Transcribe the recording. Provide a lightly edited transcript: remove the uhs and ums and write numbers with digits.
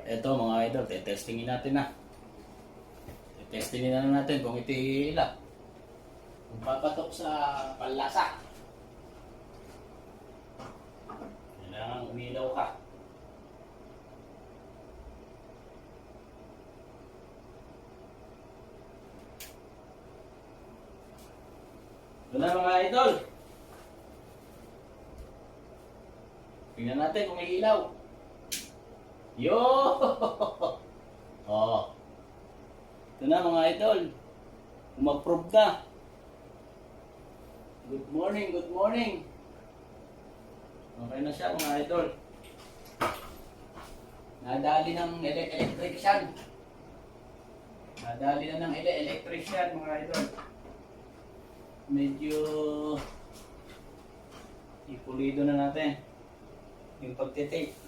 Ito mga idol, testingin natin na. Testingin na natin kung ito ilap. Kung papatok sa panlasa. Kailangan umilaw ka. Ito na mga idol. Tingnan natin kung may ilaw. Yo! Oh. Ito na mga idol. Umapprove na. Good morning, good morning. Okay na siya mga idol. Nadali ng electrician. Nadali na ng electrician mga idol. Medyo ipulido na natin yung pagtitape.